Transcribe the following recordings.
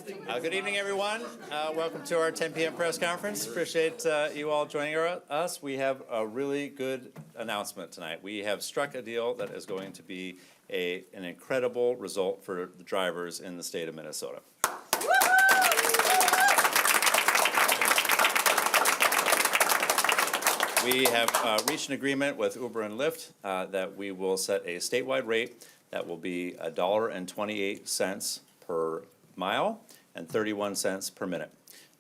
Good evening, everyone. Welcome to our 10 p.m. press conference. Appreciate you all joining us. We have a really good announcement tonight. We have struck a deal that is going to be an incredible result for the drivers in the state of Minnesota. We have reached an agreement with Uber and Lyft that we will set a statewide rate that will be $1.28 per mile and 31 cents per minute.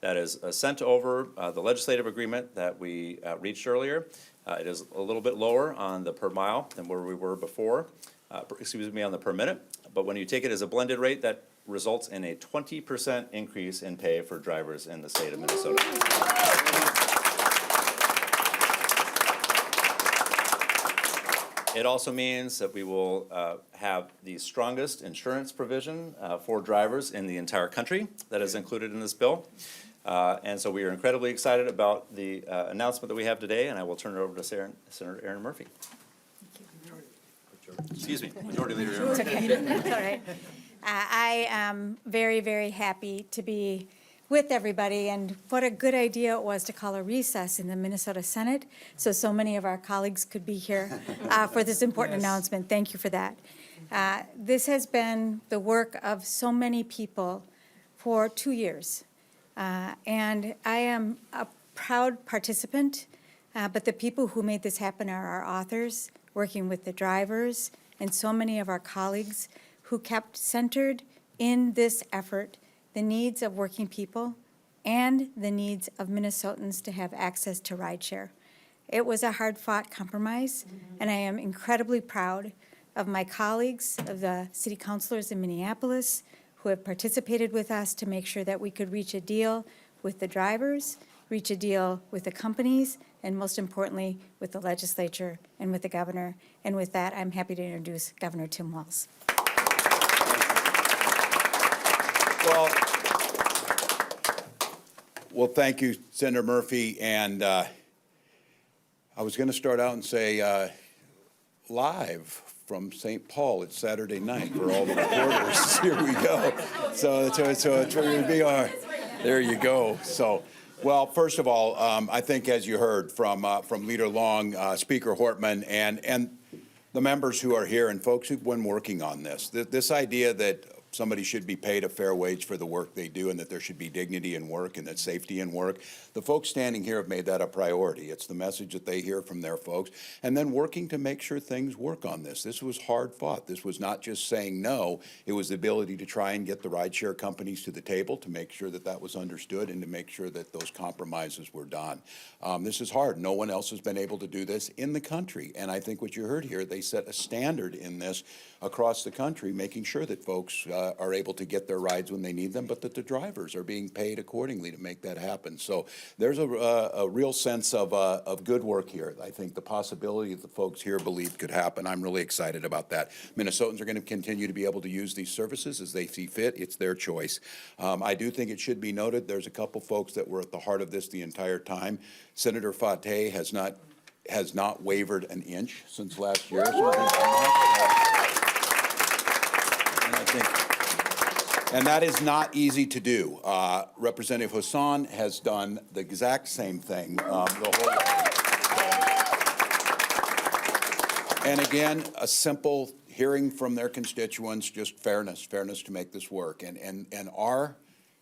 That is sent over the legislative agreement that we reached earlier. It is a little bit lower on the per mile than where we were before, on the per minute. But when you take it as a blended rate, that results in a 20% increase in pay for drivers in the state of Minnesota. It also means that we will have the strongest insurance provision for drivers in the entire country that is included in this bill. And so we are incredibly excited about the announcement that we have today, and I will turn it over to Senator Erin Murphy. Excuse me, Majority Leader Erin Murphy. It's okay. It's all right. I am very, very happy to be with everybody, and what a good idea it was to call a recess in the Minnesota Senate so many of our colleagues could be here for this important announcement. Thank you for that. This has been the work of so many people for 2 years, and I am a proud participant, but the people who made this happen are our authors, working with the drivers, and so many of our colleagues who kept centered in this effort the needs of working people and the needs of Minnesotans to have access to rideshare. It was a hard-fought compromise, and I am incredibly proud of my colleagues, of the city councilors in Minneapolis who have participated with us to make sure that we could reach a deal with the drivers, reach a deal with the companies, and most importantly, with the legislature and with the governor. And with that, I'm happy to introduce Governor Tim Walz. Well, thank you, Senator Murphy. And I was going to start out and say, live from St. Paul, it's Saturday night for all the reporters. Here we go. So it's going to be our. There you go. So, well, first of all, I think as you heard from Leader Long, Speaker Hortman, and the members who are here and folks who've been working on this idea that somebody should be paid a fair wage for the work they do and that there should be dignity in work and that safety in work. The folks standing here have made that a priority. It's the message that they hear from their folks. And then working to make sure things work on this. This was hard fought. This was not just saying no. It was the ability to try and get the rideshare companies to the table to make sure that that was understood and to make sure that those compromises were done. This is hard. No one else has been able to do this in the country. And I think what you heard here, they set a standard in this across the country, making sure that folks are able to get their rides when they need them, but that the drivers are being paid accordingly to make that happen. So there's a real sense of good work here. I think the possibility that the folks here believe could happen. I'm really excited about that. Minnesotans are going to continue to be able to use these services as they see fit. It's their choice. I do think it should be noted there's a couple folks that were at the heart of this the entire time. Senator Fateh has not wavered an inch since last year. And that is not easy to do. Representative Hassan has done the exact same thing the whole way. And again, a simple hearing from their constituents, just fairness to make this work. And our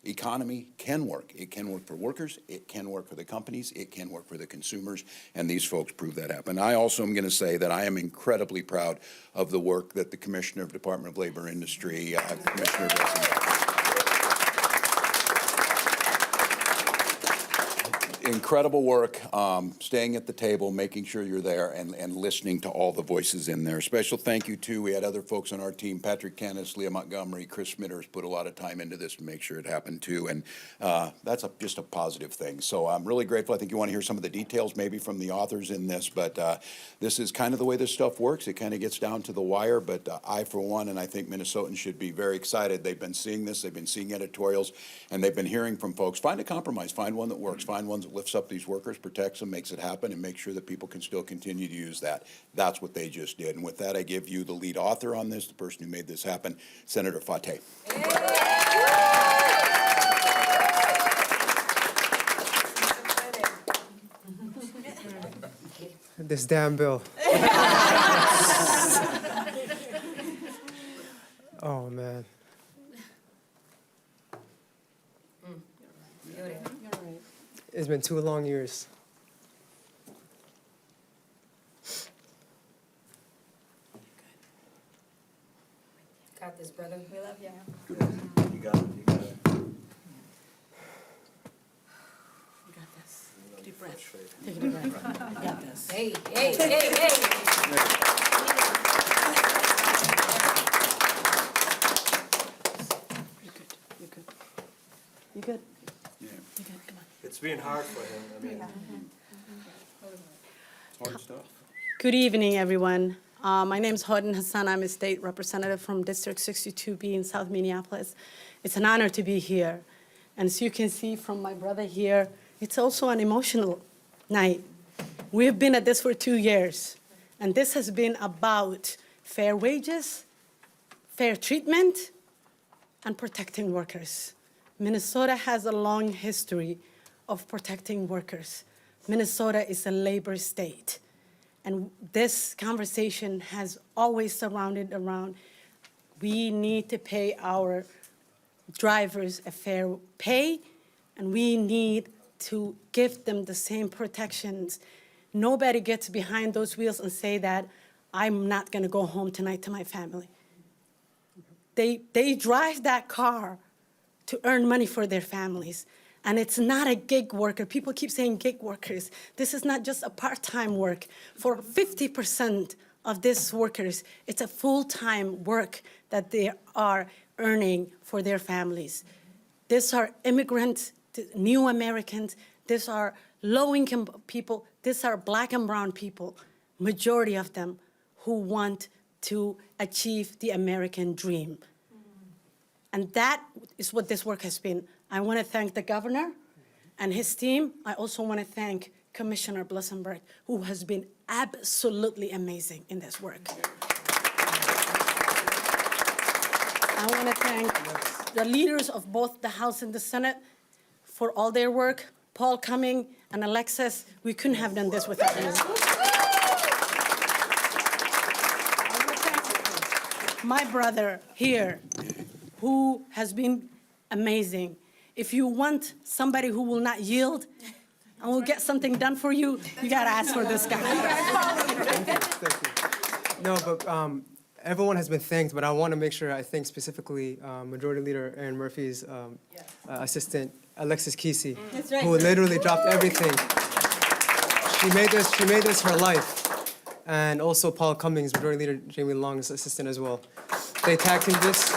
economy can work. It can work for workers. It can work for the companies. It can work for the consumers. And these folks prove that happen. I also am going to say that I am incredibly proud of the work that the Commissioner of Department of Labor and Industry, Commissioner incredible work, staying at the table, making sure you're there, and listening to all the voices in there. Special thank you, too. We had other folks on our team, Patrick Kennis, Leah Montgomery, Chris Smitters, put a lot of time into this to make sure it happened, too. And that's just a positive thing. So I'm really grateful. I think you want to hear some of the details maybe from the authors in this, but this is kind of the way this stuff works. It kind of gets down to the wire, but I, for one, and I think Minnesotans should be very excited. They've been seeing this. They've been seeing editorials, and they've been hearing from folks. Find a compromise. Find one that works. Find one that lifts up these workers, protects them, makes it happen, and makes sure that people can still continue to use that. That's what they just did. And with that, I give you the lead author on this, the person who made this happen, Senator Fateh. this damn bill. Oh, man. It's been 2 long years. Got this, brother. We love you. You got it, you got it. You got this. Deep breath. Take a deep breath. You got this. Hey, hey, hey, hey. You're good. You're good. You good? Yeah. You good? Come on. It's been hard for him, I mean. It's hard stuff. Good evening, everyone. My name is Hodin Hassan. I'm a state representative from District 62B in South Minneapolis. It's an honor to be here. And as you can see from my brother here, it's also an emotional night. We've been at this for 2 years, and this has been about fair wages, fair treatment, and protecting workers. Minnesota has a long history of protecting workers. Minnesota is a labor state. And this conversation has always surrounded around, we need to pay our drivers a fair pay, and we need to give them the same protections. Nobody gets behind those wheels and say that, I'm not gonna go home tonight to my family. They drive that car to earn money for their families. And it's not a gig worker. People keep saying gig workers. This is not just a part-time work. For 50% of these workers, it's a full-time work that they are earning for their families. These are immigrants, new Americans. These are low-income people. These are black and brown people, majority of them, who want to achieve the American dream. And that is what this work has been. I want to thank the governor and his team. I also want to thank Commissioner Blissenberg, who has been absolutely amazing in this work. I want to thank the leaders of both the House and the Senate for all their work. Paul Cumming and Alexis, we couldn't have done this without you. I want to thank my brother here, who has been amazing. If you want somebody who will not yield and will get something done for you, you gotta ask for this guy. Thank you. No, but everyone has been thanked, but I want to make sure I thank specifically Majority Leader Aaron Murphy's assistant, Alexis Kesey, who literally dropped everything. She made this her life. And also Paul Cummings, Majority Leader Jamie Long's assistant as well. They tag teamed this.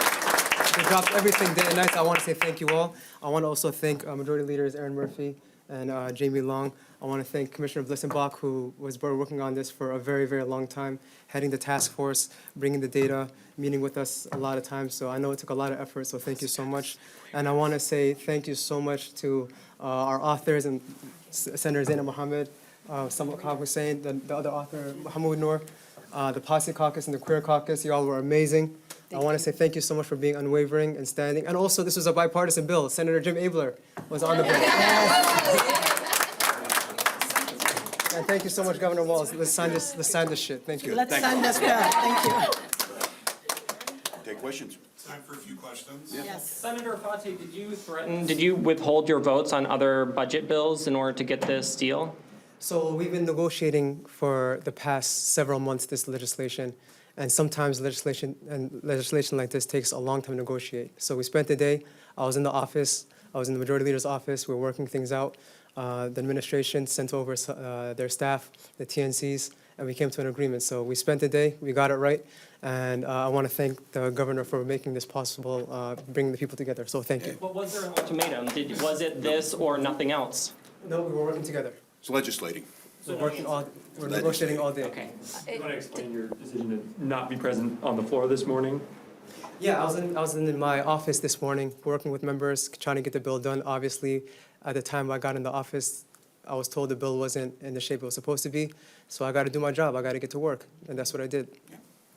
They dropped everything day and night. I want to say thank you all. I want to also thank Majority Leaders Aaron Murphy and Jamie Long. I want to thank Commissioner Blissenbach, who was working on this for a very, very long time, heading the task force, bringing the data, meeting with us a lot of times. So I know it took a lot of effort, so thank you so much. And I want to say thank you so much to our authors and Senator Zainab Mohammed, Samak Hussein, the other author, Mahmoud Noor, the Posse Caucus and the Queer Caucus. You all were amazing. I want to say thank you so much for being unwavering and standing. And also, this was a bipartisan bill. Senator Jim Abler was on the bill. And thank you so much, Governor Walz. Let's sign this shit. Thank you. Let's sign this bill. Thank you. Take questions. Time for a few questions. Yes. Senator Fati, did you withhold your votes on other budget bills in order to get this deal? So we've been negotiating for the past several months this legislation. And sometimes legislation like this takes a long time to negotiate. So we spent the day. I was in the office. I was in the Majority Leader's office. We were working things out. The administration sent over their staff, the TNCs, and we came to an agreement. So we spent the day. We got it right. And I want to thank the governor for making this possible, bringing the people together. So thank you. But was there an ultimatum? Was it this or nothing else? No, we were working together. It's legislating. We're negotiating all day. Okay. You want to explain your decision to not be present on the floor this morning? Yeah, I was in my office this morning, working with members, trying to get the bill done. Obviously, at the time I got in the office, I was told the bill wasn't in the shape it was supposed to be. So I got to do my job. I got to get to work, and that's what I did.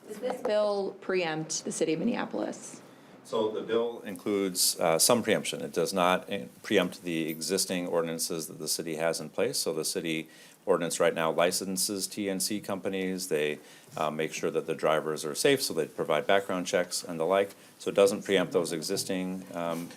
Does this bill preempt the city of Minneapolis? So the bill includes some preemption. It does not preempt the existing ordinances that the city has in place. So the city ordinance right now licenses TNC companies. They make sure that the drivers are safe, so they provide background checks and the like. So it doesn't preempt those existing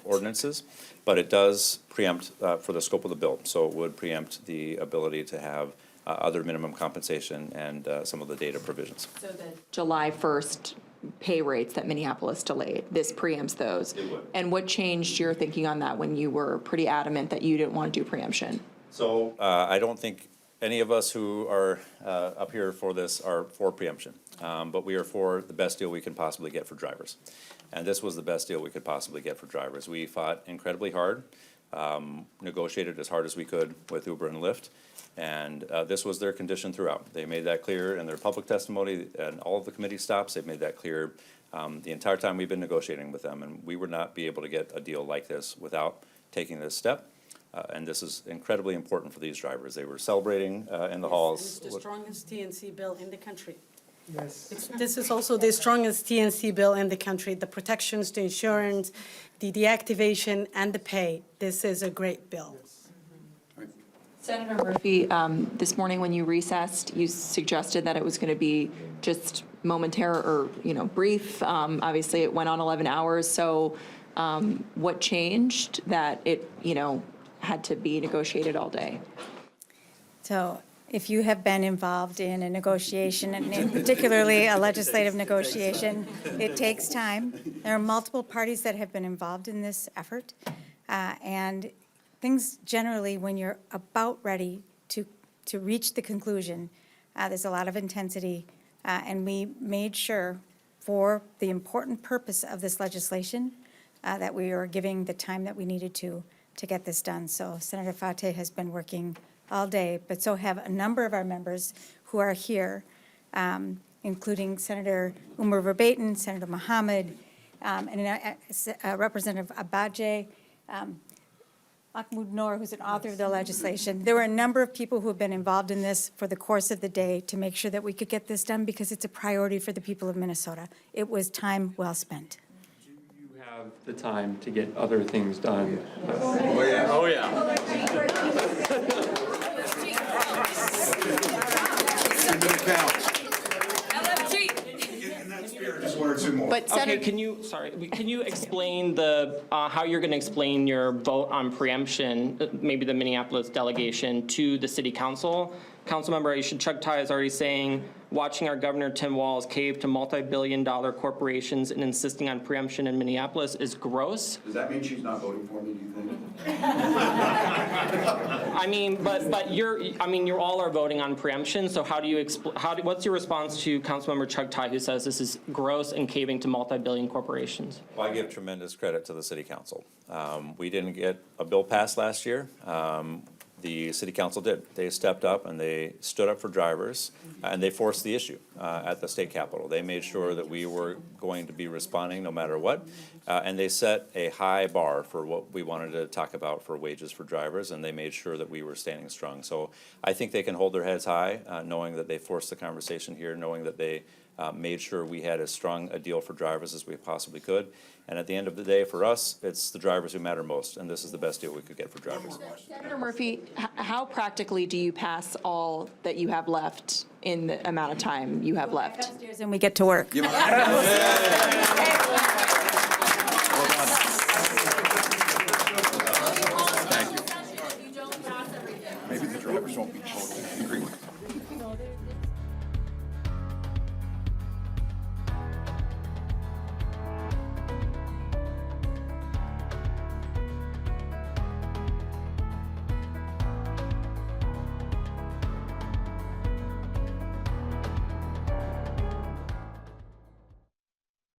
ordinances, but it does preempt for the scope of the bill. So it would preempt the ability to have other minimum compensation and some of the data provisions. So the July 1st pay rates that Minneapolis delayed, this preempts those? It would. And what changed your thinking on that when you were pretty adamant that you didn't want to do preemption? So I don't think any of us who are up here for this are for preemption, but we are for the best deal we can possibly get for drivers. And this was the best deal we could possibly get for drivers. We fought incredibly hard, negotiated as hard as we could with Uber and Lyft, and this was their condition throughout. They made that clear in their public testimony and all of the committee stops. They've made that clear the entire time we've been negotiating with them, and we would not be able to get a deal like this without taking this step. And this is incredibly important for these drivers. They were celebrating in the halls. It's the strongest TNC bill in the country. Yes. This is also the strongest TNC bill in the country. The protections, the insurance, the deactivation, and the pay. This is a great bill. Senator Murphy, this morning when you recessed, you suggested that it was going to be just momentary or, brief. Obviously, it went on 11 hours. So what changed that it, had to be negotiated all day? So if you have been involved in a negotiation, and in particularly a legislative negotiation, it takes time. There are multiple parties that have been involved in this effort. And things generally, when you're about ready to reach the conclusion, there's a lot of intensity. And we made sure, for the important purpose of this legislation, that we were giving the time that we needed to get this done. So Senator Fate has been working all day, but so have a number of our members who are here, including Senator Umar Verbatim, Senator Mohammed, and Representative Abaje, Mahmoud Noor, who's an author of the legislation. There were a number of people who have been involved in this for the course of the day to make sure that we could get this done because it's a priority for the people of Minnesota. It was time well spent. You have the time to get other things done. But Okay, Senator, can you explain how you're going to explain your vote on preemption, maybe the Minneapolis delegation, to the city council? Councilmember Aisha Chugtai is already saying, watching our governor, Tim Walz, cave to multi-billion-dollar corporations and insisting on preemption in Minneapolis is gross. Does that mean she's not voting for me, do you think? I mean, but you all are voting on preemption, so how do you what's your response to Councilmember Chugtai, who says this is gross and caving to multi-billion corporations? Well, I give tremendous credit to the city council. We didn't get a bill passed last year. The city council did. They stepped up and they stood up for drivers, and they forced the issue at the state capitol. They made sure that we were going to be responding no matter what, and they set a high bar for what we wanted to talk about for wages for drivers, and they made sure that we were standing strong. So I think they can hold their heads high, knowing that they forced the conversation here, knowing that they made sure we had as strong a deal for drivers as we possibly could. And at the end of the day, for us, it's the drivers who matter most, and this is the best deal we could get for drivers. Senator Murphy, how practically do you pass all that you have left in the amount of time you have left? And we get to work.